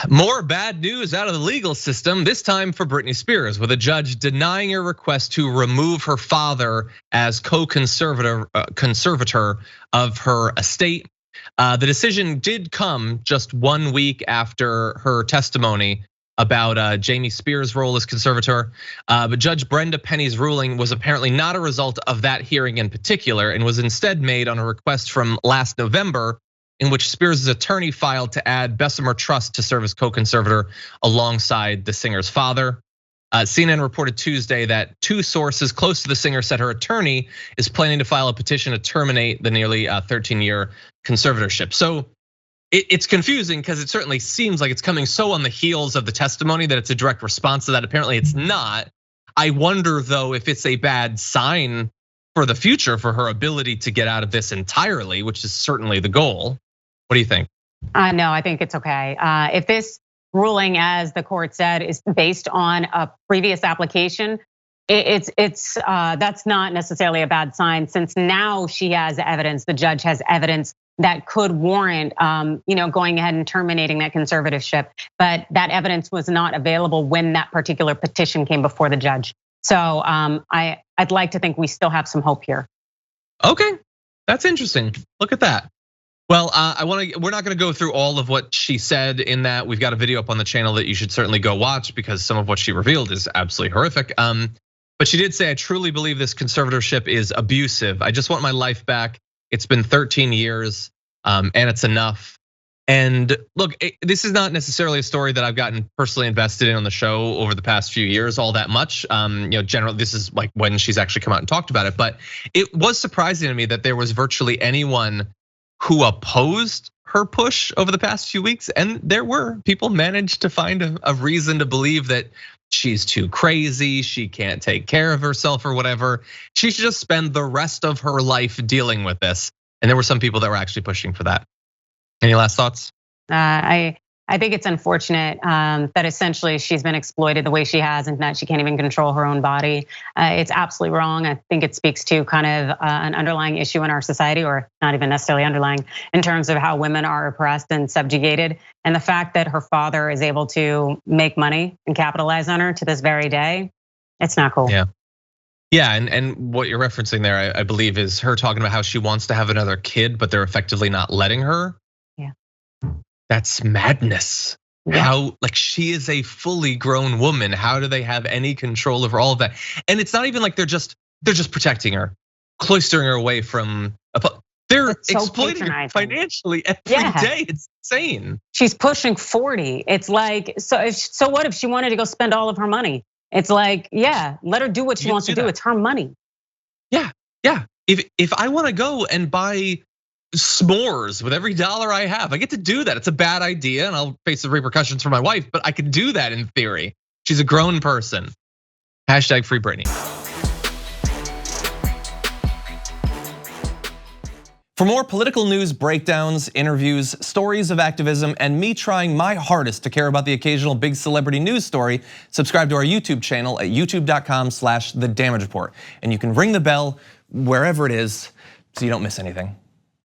More bad news out of the legal system, this time for Britney Spears, with a judge denying her request to remove her father as conservator of her estate. The decision did come just 1 week after her testimony about Jamie Spears' role as conservator. But Judge Brenda Penny's ruling was apparently not a result of that hearing in particular, and was instead made on a request from last November, in which Spears' attorney filed to add Bessemer Trust to serve as co-conservator alongside the singer's father. CNN reported Tuesday that 2 sources close to the singer said her attorney is planning to file a petition to terminate the nearly 13-year conservatorship. So it's confusing because it certainly seems like it's coming so on the heels of the testimony that it's a direct response to that. Apparently it's not. I wonder though if it's a bad sign for the future for her ability to get out of this entirely, which is certainly the goal. What do you think? No, I think it's okay. If this ruling, as the court said, is based on a previous application, that's not necessarily a bad sign, since now she has evidence, the judge has evidence that could warrant going ahead and terminating that conservatorship. But that evidence was not available when that particular petition came before the judge. So I'd like to think we still have some hope here. Okay, that's interesting. Look at that. Well, we're not gonna go through all of what she said in that. We've got a video up on the channel that you should certainly go watch, because some of what she revealed is absolutely horrific. But she did say, I truly believe this conservatorship is abusive. I just want my life back. It's been 13 years, and it's enough. And look, this is not necessarily a story that I've gotten personally invested in on the show over the past few years all that much. Generally, this is like when she's actually come out and talked about it. But it was surprising to me that there was virtually anyone who opposed her push over the past few weeks. And there were people managed to find a reason to believe that she's too crazy, she can't take care of herself or whatever. She should just spend the rest of her life dealing with this. And there were some people that were actually pushing for that. Any last thoughts? I think it's unfortunate that essentially she's been exploited the way she has, and that she can't even control her own body. It's absolutely wrong. I think it speaks to kind of an underlying issue in our society, or not even necessarily underlying, in terms of how women are oppressed and subjugated. And the fact that her father is able to make money and capitalize on her to this very day, it's not cool. Yeah, and what you're referencing there, I believe, is her talking about how she wants to have another kid, but they're effectively not letting her. Yeah. That's madness. Yeah. How, like, she is a fully grown woman. How do they have any control over all of that? And it's not even like they're just protecting her, cloistering her away from. They're exploiting her financially every day. It's insane. She's pushing 40. It's like, so what if she wanted to go spend all of her money? It's like, yeah, let her do what she wants to do. It's her money. Yeah. If I want to go and buy s'mores with every dollar I have, I get to do that. It's a bad idea, and I'll face the repercussions for my wife, but I can do that in theory. She's a grown person. Hashtag free Britney. For more political news, breakdowns, interviews, stories of activism, and me trying my hardest to care about the occasional big celebrity news story, subscribe to our YouTube channel at youtube.com/thedamagereport. And you can ring the bell wherever it is so you don't miss anything.